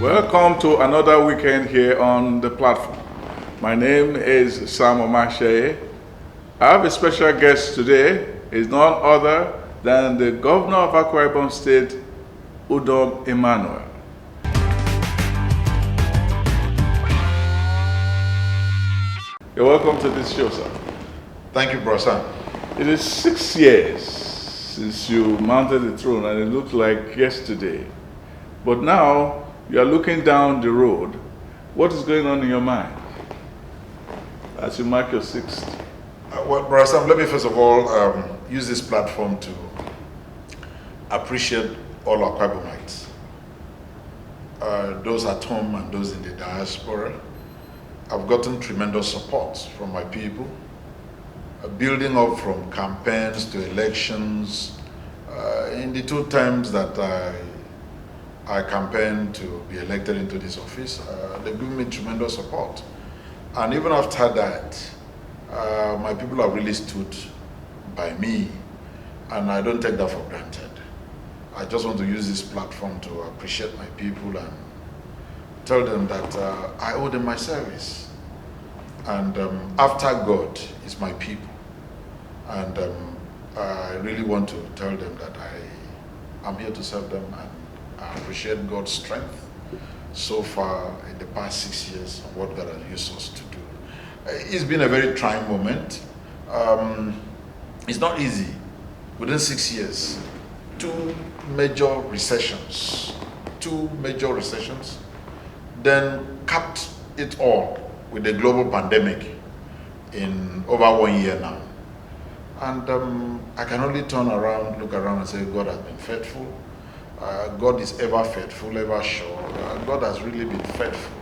Welcome to another weekend here on the platform. My name is Sam Omatseye. I have a special guest today. He's none other than the governor of Akwa Ibom State, Udom Emmanuel. You're welcome to this show, sir. Thank you, Bro Sam. It is 6 years since you mounted the throne, and it looks like yesterday. But now you are looking down the road. What is going on in your mind as you mark your 6th? Well, Bro Sam, let me first of all use this platform to appreciate all Akwa Ibomites, those at home and those in the diaspora. I've gotten tremendous support from my people, building up from campaigns to elections. In the 2 times that I campaigned to be elected into this office, they've given me tremendous support. And even after that, my people have really stood by me, and I don't take that for granted. I just want to use this platform to appreciate my people and tell them that I owe them my service. And after God is my people. And I really want to tell them that I'm here to serve them, and I appreciate God's strength so far in the past 6 years of what God has used us to do. It's been a very trying moment. It's not easy. Within 6 years, 2 major recessions, then capped it all with the global pandemic in over 1 year now. And I can only turn around, look around and say, God has been faithful. God is ever faithful, ever sure. God has really been faithful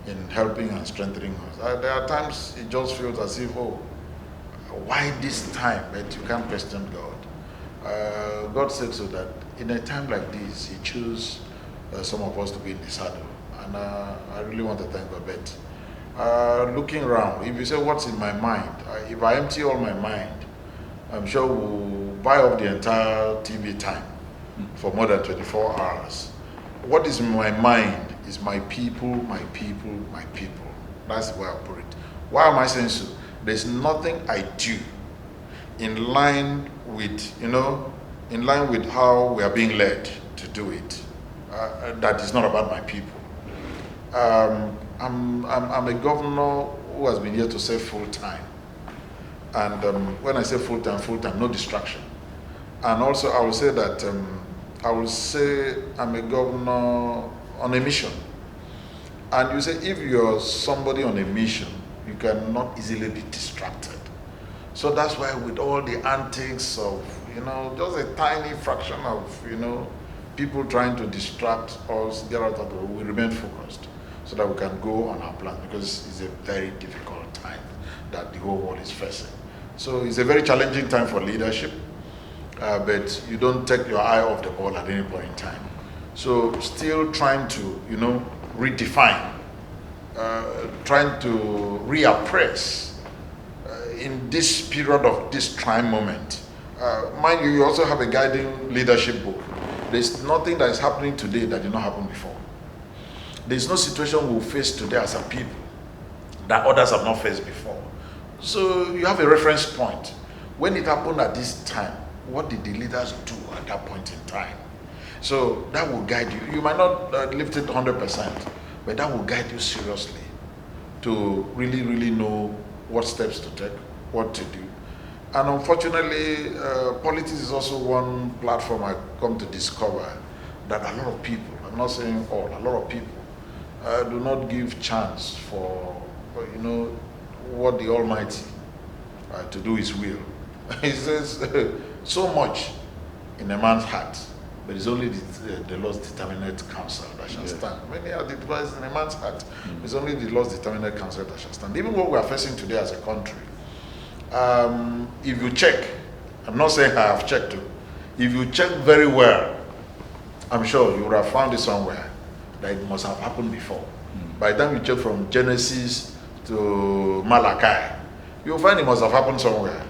in helping and strengthening us. There are times it just feels as if, oh, why this time? But you can't question God. God said so that in a time like this, He chose some of us to be in the saddle. And I really want to thank God. But looking around, if you say what's in my mind, if I empty all my mind, I'm sure we'll buy up the entire TV time for more than 24 hours. What is in my mind is my people, my people, my people. That's the way I put it. Why am I saying so? There's nothing I do in line with, how we are being led to do it. That is not about my people. I'm a governor who has been here to serve full time. And when I say full time, no distraction. And also I will say that I'm a governor on a mission. And you say if you're somebody on a mission, you cannot easily be distracted. So that's why with all the antics of, just a tiny fraction of, people trying to distract us, get out of the way, we remain focused so that we can go on our plan, because it's a very difficult time that the whole world is facing. So it's a very challenging time for leadership, but you don't take your eye off the ball at any point in time. So still trying to, redefine, trying to reappraise in this period of this trying moment. Mind you, you also have a guiding leadership book. There's nothing that is happening today that did not happen before. There's no situation we'll face today as a people that others have not faced before. So you have a reference point. When it happened at this time, what did the leaders do at that point in time? So that will guide you. You might not lift it 100%, but that will guide you seriously to really, really know what steps to take, what to do. And unfortunately, politics is also one platform I come to discover that a lot of people, I'm not saying all, a lot of people do not give chance for, what the Almighty to do His will. He says, so much in a man's heart, but it's only the Lord's determinate counsel that shall stand. Many are the devices in a man's heart. It's only the Lord's determinate counsel that shall stand. Even what we are facing today as a country, if you check, I'm not saying I have checked too, if you check very well, I'm sure you would have found it somewhere that it must have happened before. By the time you check from Genesis to Malachi, you'll find it must have happened somewhere.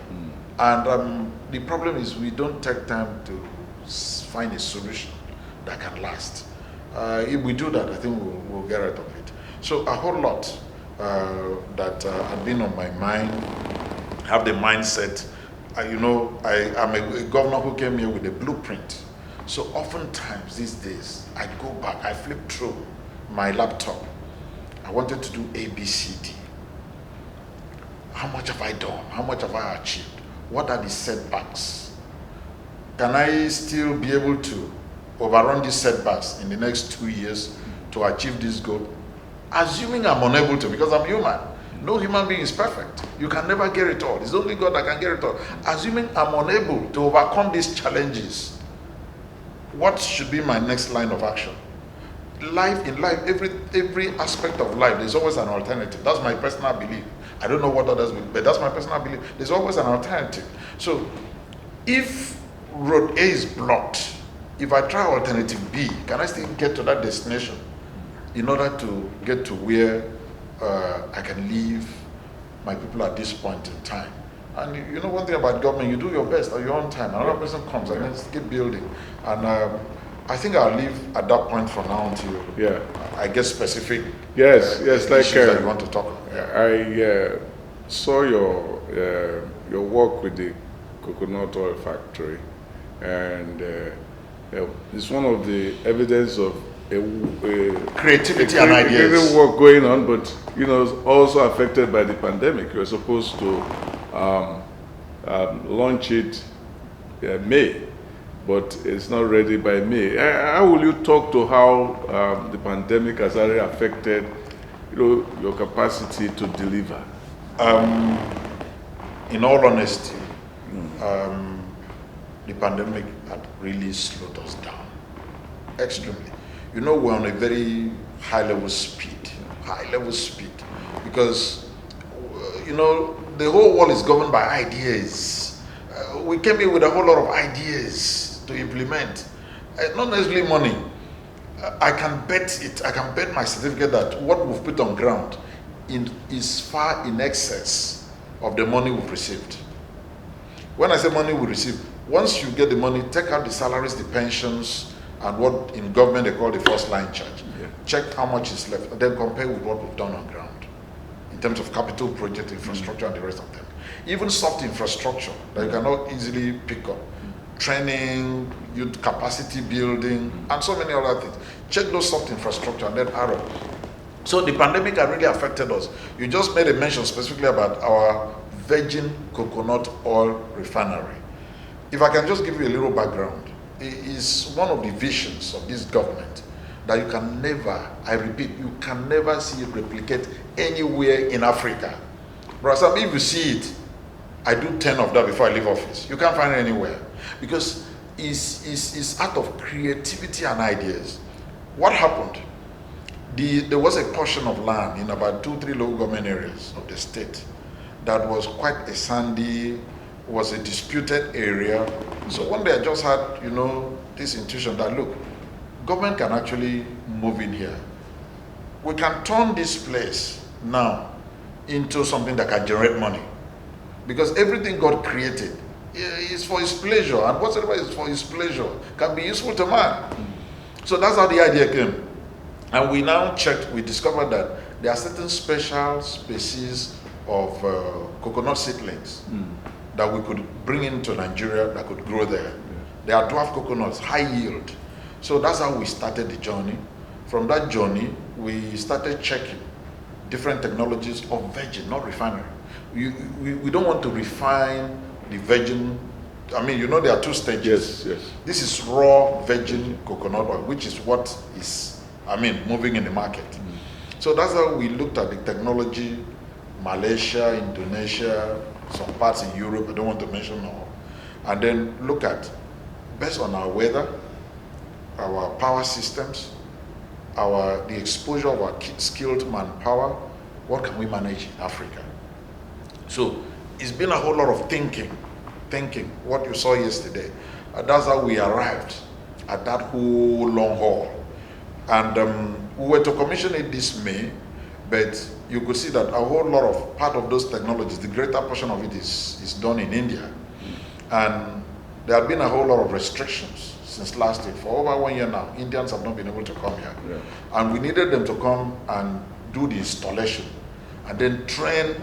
And the problem is we don't take time to find a solution that can last. If we do that, I think we'll get rid of it. So a whole lot that had been on my mind, have the mindset. I'm a governor who came here with a blueprint. So oftentimes these days, I go back, I flip through my laptop. I wanted to do A, B, C, D. How much have I done? How much have I achieved? What are the setbacks? Can I still be able to overrun these setbacks in the next 2 years to achieve this goal? Assuming I'm unable to, because I'm human. No human being is perfect. You can never get it all. It's only God that can get it all. Assuming I'm unable to overcome these challenges, what should be my next line of action? In life, every aspect of life, there's always an alternative. That's my personal belief. I don't know what others will, but that's my personal belief. There's always an alternative. So if road A is blocked, if I try alternative B, can I still get to that destination in order to get to where I can leave my people at this point in time? And you know one thing about government, you do your best at your own time. Another person comes and let's keep building. And I think I'll leave at that point for now until I get specific. Yes, like issues that you want to talk about. I saw your work with the coconut oil factory, and it's one of the evidence of creativity and ideas. Work going on, but it's also affected by the pandemic. You're supposed to launch it May, but it's not ready by May. How will you talk to how the pandemic has already affected your capacity to deliver? In all honesty, the pandemic had really slowed us down extremely. We're on a very high level speed, because the whole world is governed by ideas. We came here with a whole lot of ideas to implement, not necessarily money. I can bet my certificate that what we've put on ground is far in excess of the money we've received. When I say money we receive, once you get the money, take out the salaries, the pensions, and what in government they call the first line charge. Check how much is left, and then compare with what we've done on ground in terms of capital project, infrastructure, and the rest of them. Even soft infrastructure that you cannot easily pick up. Training, youth capacity building, and so many other things. Check those soft infrastructure and then arrow. So the pandemic had really affected us. You just made a mention specifically about our virgin coconut oil refinery. If I can just give you a little background, it is one of the visions of this government that you can never, I repeat, you can never see it replicate anywhere in Africa. But if you see it, I do 10 of that before I leave office. You can't find it anywhere because it's out of creativity and ideas. What happened? There was a portion of land in about 2-3 local government areas of the state that was quite a sandy, was a disputed area. So one day I just had, this intuition that look, government can actually move in here. We can turn this place now into something that can generate money. Because everything God created is for his pleasure, and whatever is for his pleasure can be useful to man. So that's how the idea came. And we now checked, we discovered that there are certain special species of coconut seedlings that we could bring into Nigeria that could grow there. They are dwarf coconuts, high yield. So that's how we started the journey. From that journey, we started checking different technologies of virgin, not refinery. We don't want to refine the virgin. I mean, there are 2 stages. Yes. This is raw virgin coconut oil, which is what is, moving in the market. So that's how we looked at the technology. Malaysia, Indonesia, some parts in Europe, I don't want to mention all. And then look at, based on our weather, our power systems, the exposure of our skilled manpower, what can we manage in Africa? So it's been a whole lot of thinking, what you saw yesterday. That's how we arrived at that whole long haul. And we were to commission it this May, but you could see that a whole lot of part of those technologies, the greater portion of it is done in India. And there have been a whole lot of restrictions since last year. For over 1 year now, Indians have not been able to come here. Yeah. And we needed them to come and do the installation and then train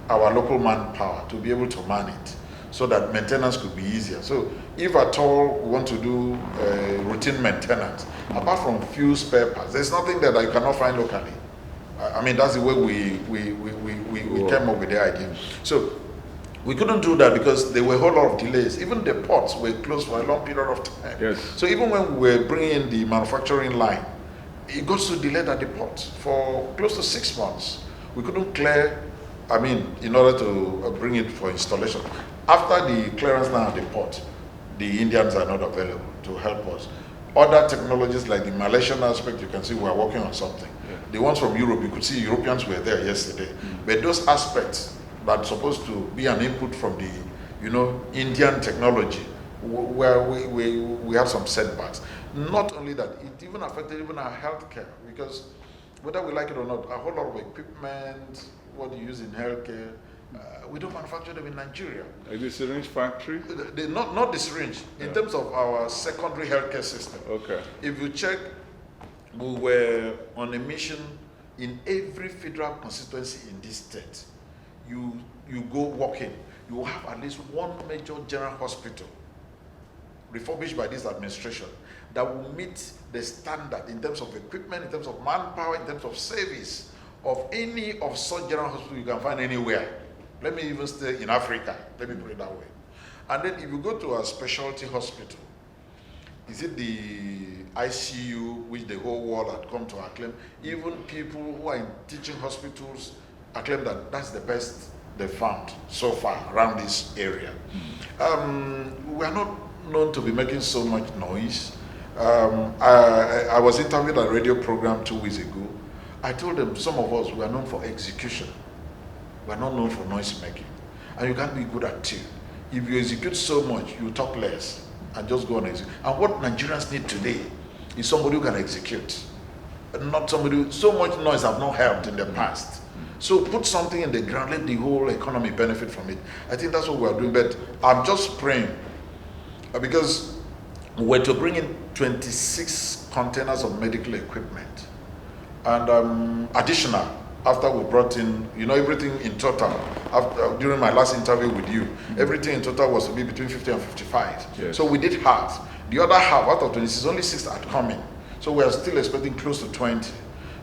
our local manpower to be able to man it so that maintenance could be easier. So if at all we want to do routine maintenance, apart from few spare parts, there's nothing that you cannot find locally. I mean, that's the way we came up with the idea. So we couldn't do that because there were a whole lot of delays. Even the ports were closed for a long period of time. Yes. So even when we were bringing in the manufacturing line, it got so delayed at the port for close to 6 months. We couldn't clear, I mean, in order to bring it for installation. After the clearance now at the port, the Indians are not available to help us. Other technologies like the Malaysian aspect, you can see we are working on something. Yeah. The ones from Europe, you could see Europeans were there yesterday. But those aspects that's supposed to be an input from the, Indian technology, where we have some setbacks. Not only that, it even affected even our healthcare, because whether we like it or not, a whole lot of equipment, what you use in healthcare, we don't manufacture them in Nigeria. Like the syringe factory? Not the syringe, in terms of our secondary healthcare system. Okay. If you check, we were on a mission in every federal constituency in this state. You go walking, you will have at least one major general hospital refurbished by this administration that will meet the standard in terms of equipment, in terms of manpower, in terms of service of any of such general hospitals you can find anywhere. Let me even stay in Africa, let me put it that way. And then if you go to a specialty hospital, is it the ICU, which the whole world had come to acclaim? Even people who are in teaching hospitals acclaim that that's the best they found so far around this area. We are not known to be making so much noise. I was interviewed at a radio program 2 weeks ago. I told them, some of us, we are known for execution. We are not known for noise making. And you can't be good at two. If you execute so much, you talk less and just go on execute. And what Nigerians need today is somebody who can execute. Not somebody who, so much noise have not helped in the past. So put something in the ground, let the whole economy benefit from it. I think that's what we are doing. But I'm just praying, because we're to bring in 26 containers of medical equipment. And additional, after we brought in, everything in total, during my last interview with you, everything in total was to be between 50 and 55. Yes. So we did half. The other half, out of 26, only 6 had come in. So we are still expecting close to 20.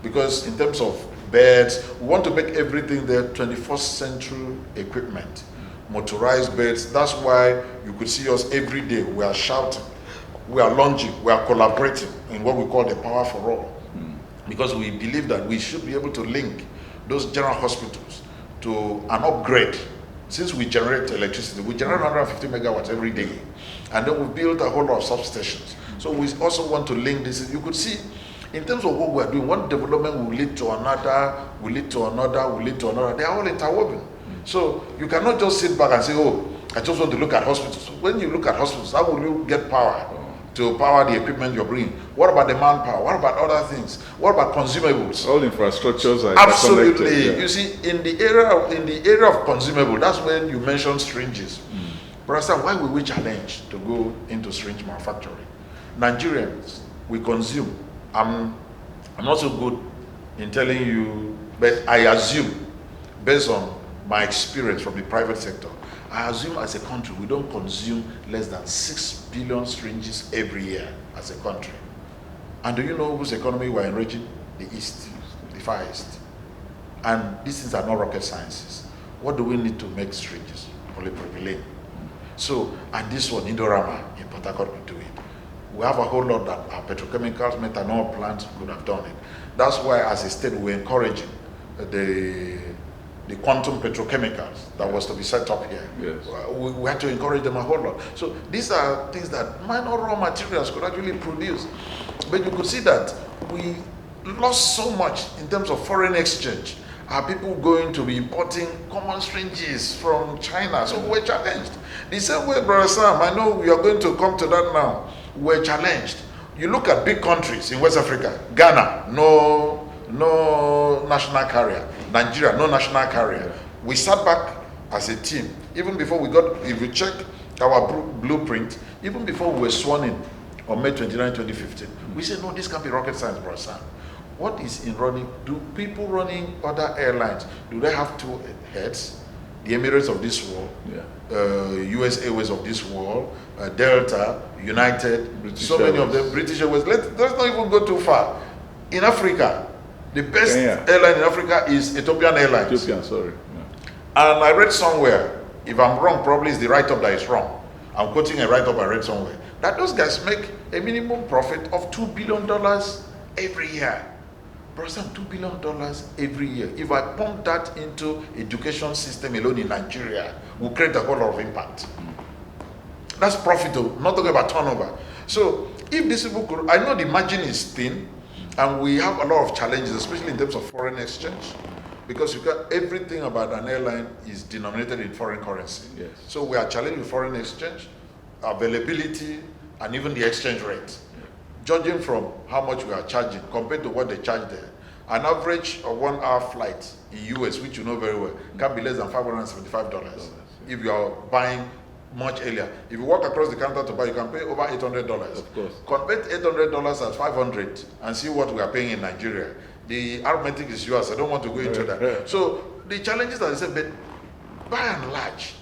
Because in terms of beds, we want to make everything there 21st century equipment, motorized beds. That's why you could see us every day. We are shouting, we are lunging, we are collaborating in what we call the power for all. Because we believe that we should be able to link those general hospitals to an upgrade. Since we generate electricity, we generate 150 megawatts every day. And then we build a whole lot of substations. So we also want to link this. You could see, in terms of what we're doing, one development will lead to another, will lead to another, will lead to another. They are all interwoven. So you cannot just sit back and say, oh, I just want to look at hospitals. When you look at hospitals, how will you get power to power the equipment you're bringing? What about the manpower? What about other things? What about consumables? All infrastructures are absolutely connected, yeah. You see, in the area of consumable, that's when you mention syringes. But Sam, why will we challenge to go into syringe manufacturing? Nigerians, we consume. I'm not so good in telling you, but I assume, based on my experience from the private sector, I assume as a country we don't consume less than 6 billion syringes every year as a country. And do you know whose economy we're enriching? The East, the Far East. And these things are not rocket sciences. What do we need to make syringes? Polypropylene. So, and this one, Indorama in Port Harcourt will do it. We have a whole lot that our petrochemicals, methanol plants could have done it. That's why, as a state, we're encouraging the quantum petrochemicals that was to be set up here. Yes. We had to encourage them a whole lot. So these are things that minor raw materials could actually produce. But you could see that we lost so much in terms of foreign exchange. Are people going to be importing common syringes from China? So we're challenged. The same way, Brother Sam, I know we are going to come to that now. We're challenged. You look at big countries in West Africa, Ghana, no national carrier. Nigeria, no national carrier. We sat back as a team. Even before we got, if you check our blueprint, even before we were sworn in, on May 29, 2015. We say, no, this can't be rocket science, Bro Sam. What is in running? Do people running other airlines, do they have two heads? The Emirates of this world, US Airways of this world, Delta, United, British so many Airways. of them, British Airways. Let's not even go too far. In Africa, the best airline in Africa is Ethiopian Airlines. Ethiopian, sorry. And I read somewhere, if I'm wrong, probably it's the write-up that is wrong. I'm quoting a write-up I read somewhere, that those guys make a minimum profit of $2 billion every year. Bro, some $2 billion every year. If I pump that into education system alone in Nigeria, will create a whole lot of impact. That's profitable, not talking about turnover. So if these people could, I know the margin is thin, and we have a lot of challenges, especially in terms of foreign exchange, because you got everything about an airline is denominated in foreign currency. Yes. So we are challenged with foreign exchange, availability, and even the exchange rate. Judging from how much we are charging compared to what they charge there, an average of 1 hour flight in US, which you know very well, can be less than $575 if you are buying much earlier. If you walk across the counter to buy, you can pay over $800. Of course. Convert $800 as 500 and see what we are paying in Nigeria. The arithmetic is yours. I don't want to go into that. So the challenges that I said, but by and large,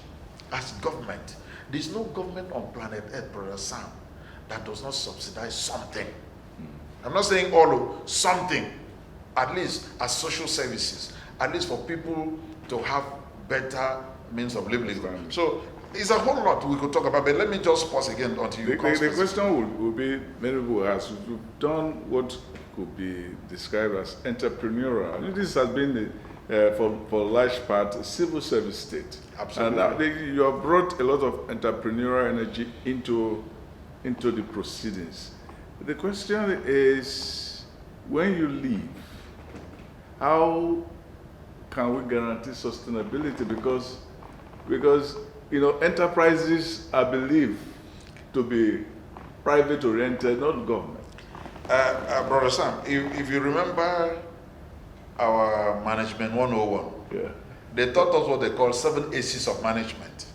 as government, there's no government on planet Earth, Brother Sam, that does not subsidize something. I'm not saying all of something, at least as social services, at least for people to have better means of living. So it's a whole lot we could talk about, but let me just pause again until you come. The question will be, many people will ask, we've done what could be described as entrepreneurial. I mean, this has been, for a large part, a civil service state. Absolutely. And you have brought a lot of entrepreneurial energy into the proceedings. The question is, when you leave, how can we guarantee sustainability? Because enterprises are believed to be private-oriented, not government. Brother Sam, if you remember our Management 101, they taught us what they call 7 A's of management.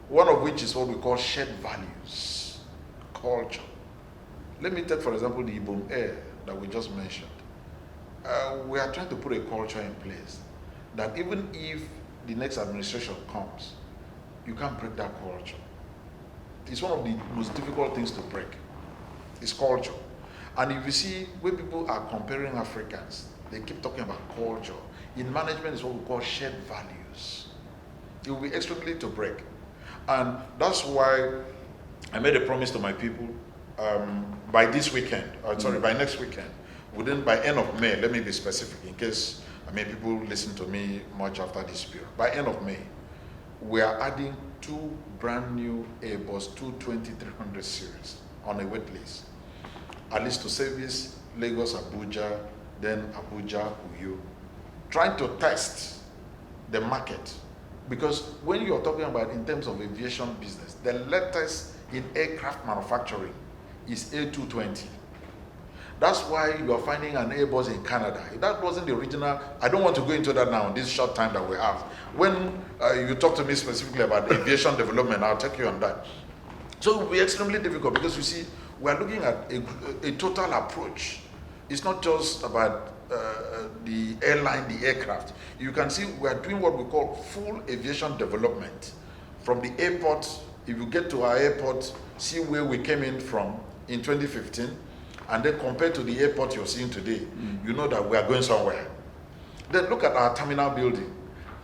One of which is what we call shared values, culture. Let me take, for example, the Ibom Air that we just mentioned. We are trying to put a culture in place that even if the next administration comes, you can't break that culture. It's one of the most difficult things to break. It's culture. And if you see when people are comparing Africans, they keep talking about culture. In management, it's what we call shared values. It will be extremely to break. And that's why I made a promise to my people by this weekend, by next weekend, by end of May, let me be specific in case people listen to me much after this period. By end of May, we are adding 2 brand new Airbus 220-300 series on a wait list, at least to service Lagos, Abuja, then Abuja, Uyo, trying to test the market. Because when you're talking about in terms of aviation business, the latest in aircraft manufacturing is A220. That's why you are finding an Airbus in Canada. That wasn't the original. I don't want to go into that now in this short time that we have. When you talk to me specifically about aviation development, I'll take you on that. So it will be extremely difficult because you see, we are looking at a total approach. It's not just about the airline, the aircraft. You can see we are doing what we call full aviation development. From the airport, if you get to our airport, see where we came in from in 2015, and then compared to the airport you're seeing today, you know that we are going somewhere. Then look at our terminal building.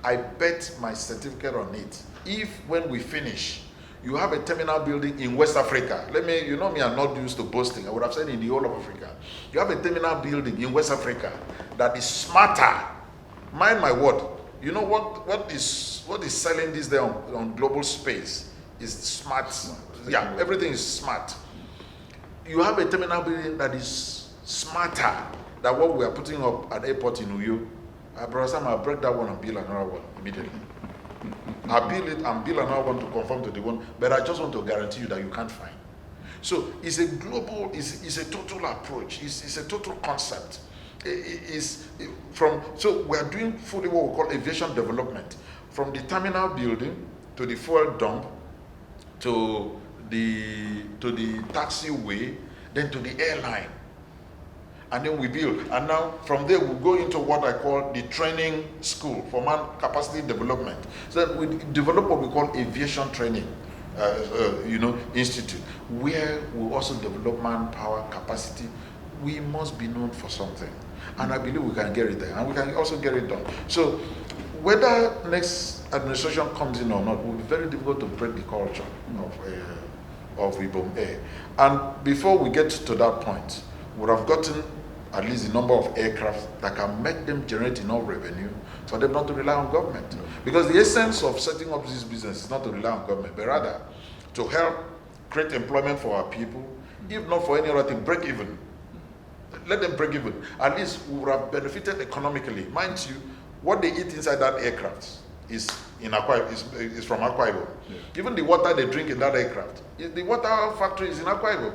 I bet my certificate on it. If when we finish, you have a terminal building in West Africa. You know me, I'm not used to boasting. I would have said in the whole of Africa. You have a terminal building in West Africa that is smarter. Mind my word. You know what is selling this there on global space is smart. Yeah, everything is smart. You have a terminal building that is smarter than what we are putting up at airport in Uyo. Brother Sam, I'll break that one and build another one immediately. I'll build it and build another one to conform to the one, but I just want to guarantee you that you can't find. So it's a global, it's a total approach, it's a total concept. So we are doing fully what we call aviation development, from the terminal building to the fuel dump to to the taxiway, then to the airline. And then we build. And now from there we go into what I call the training school for man capacity development. So we develop what we call aviation training, institute, where we also develop manpower capacity. We must be known for something. And I believe we can get it there. And we can also get it done. So whether next administration comes in or not, it will be very difficult to break the culture of Ibom Air. And before we get to that point, we would have gotten at least the number of aircraft that can make them generate enough revenue for them not to rely on government. Because the essence of setting up this business is not to rely on government, but rather to help create employment for our people, if not for any other thing, break even. Let them break even. At least we would have benefited economically. Mind you, what they eat inside that aircraft is from Akwa Ibom. Yeah. Even the water they drink in that aircraft, the water factory is in Akwa Ibom.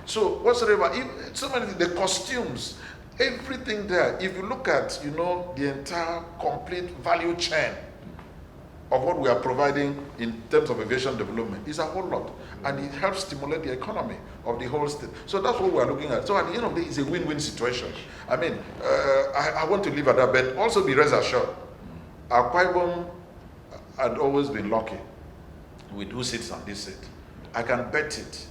So whatsoever, so many things, the costumes, everything there. If you look at, the entire complete value chain of what we are providing in terms of aviation development, is a whole lot, and it helps stimulate the economy of the whole state. So that's what we are looking at. So at the end of the day, it's a win-win situation. I mean, I want to leave at that, but also be rest assured, Akwa Ibom had always been lucky with who sits on this seat. I can bet it.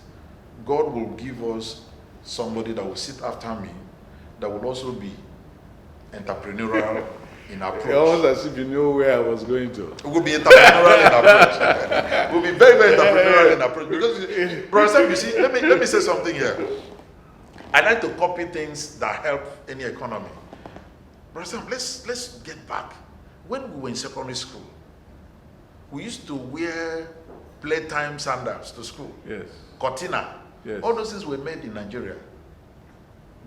God will give us somebody that will sit after me, that will also be entrepreneurial in approach. Almost as if you knew where I was going to. We'll be entrepreneurial in approach. We'll be very, very entrepreneurial in approach. Because, Brother Sam, you see, let me say something here. I like to copy things that help any economy. Brother Sam, let's get back. When we were in secondary school, we used to wear playtime sandals to school. Yes. Cortina. Yes. All those things were made in Nigeria.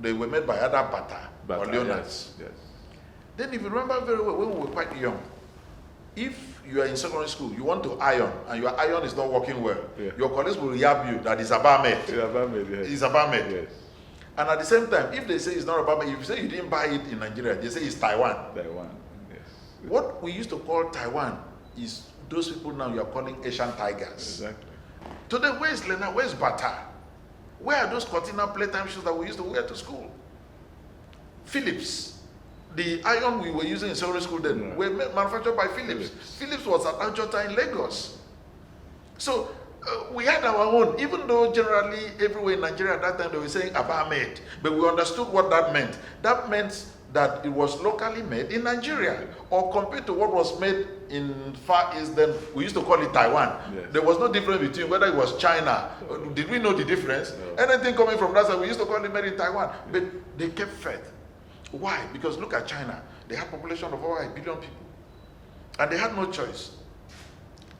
They were made by either Bata or Leonards. Yes. Then if you remember very well, when we were quite young, if you are in secondary school, you want to iron, and your iron is not working well, your colleagues will yab you that it's Abamed. It's Abamed, yes. It's Abamed. Yes. And at the same time, if they say it's not Abamed, if you say you didn't buy it in Nigeria, they say it's Taiwan. Taiwan, yes. What we used to call Taiwan is those people now you are calling Asian tigers. Exactly. Today, where is Lena? Where is Bata? Where are those Cortina playtime shoes that we used to wear to school? Philips. The iron we were using in secondary school then were manufactured by Philips. Philips was at Ajota in Lagos. So we had our own, even though generally everywhere in Nigeria at that time they were saying Aba made, but we understood what that meant. That meant that it was locally made in Nigeria, or compared to what was made in Far East, then we used to call it Taiwan. Yes. There was no difference between whether it was China. Did we know the difference? No. Anything coming from that side, we used to call it made in Taiwan. But they kept faith. Why? Because look at China. They had a population of over 1 billion people. And they had no choice.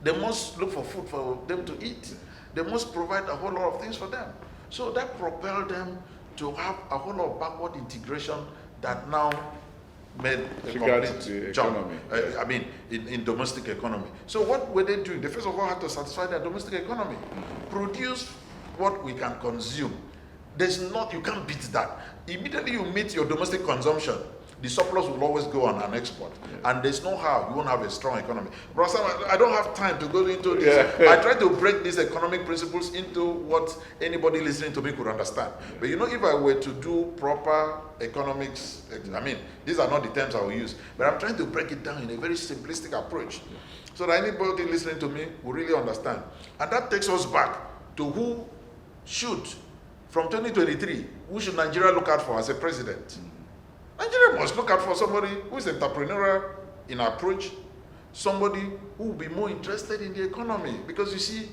They must look for food for them to eat. They must provide a whole lot of things for them. So that propelled them to have a whole lot of backward integration that now made a complete jump. I mean, in domestic economy. So what were they doing? They first of all had to satisfy their domestic economy. Produce what we can consume. You can't beat that. Immediately you meet your domestic consumption, the surplus will always go on an export. Yeah. And there's no how you won't have a strong economy. But I don't have time to go into this. Yeah. I try to break these economic principles into what anybody listening to me could understand. Yeah. But if I were to do proper economics, I mean, these are not the terms I will use, but I'm trying to break it down in a very simplistic approach, so that anybody listening to me will really understand. And that takes us back to who should, from 2023, who should Nigeria look out for as a president? Nigeria must look out for somebody who is entrepreneurial in approach, somebody who will be more interested in the economy. Because you see,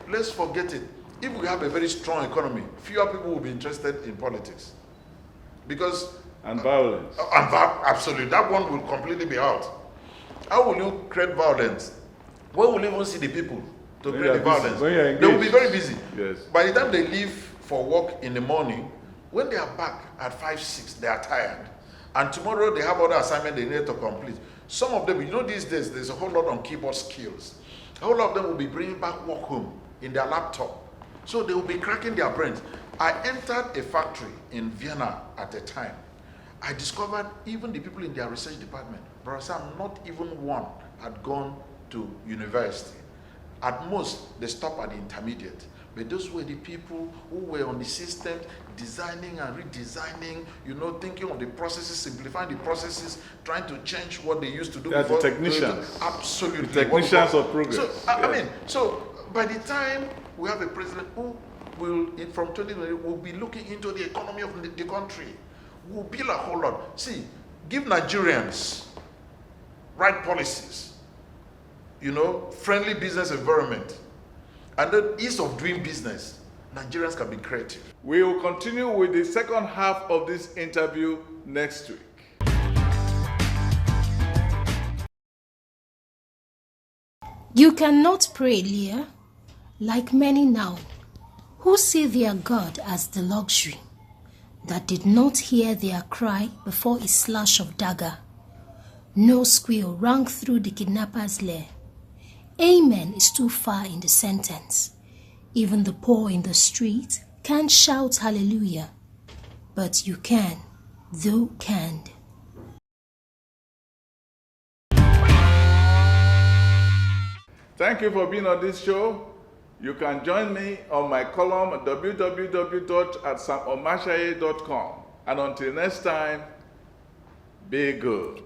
let's forget it. If we have a very strong economy, fewer people will be interested in politics. Because and violence. Absolutely, that one will completely be out. How will you create violence? Where will you even see the people to create the violence? They will be very busy. Yes. By the time they leave for work in the morning, when they are back at 5, 6, they are tired. And tomorrow they have other assignments they need to complete. Some of them, these days, there's a whole lot on keyboard skills. A whole lot of them will be bringing back work home in their laptop. So they will be cracking their brains. I entered a factory in Vienna at a time. I discovered even the people in their research department, Brother Sam, not even one had gone to university. At most, they stop at the intermediate. But those were the people who were on the system, designing and redesigning, thinking of the processes, simplifying the processes, trying to change what they used to do That's before. the technicians. Absolutely. The technicians of progress. So, I mean, by the time we have a president who will, from 2020, will be looking into the economy of the country, will build a whole lot. See, give Nigerians right policies, friendly business environment, and the ease of doing business. Nigerians can be creative. We will continue with the second half of this interview next week. You cannot pray, Leah, like many now, who see their God as the luxury, that did not hear their cry before a slash of dagger. No squeal rang through the kidnapper's lair. Amen is too far in the sentence. Even the poor in the street can't shout hallelujah, but you can, though can't. Thank you for being on this show. You can join me on my column at www.samomatseye.com. And until next time, be good.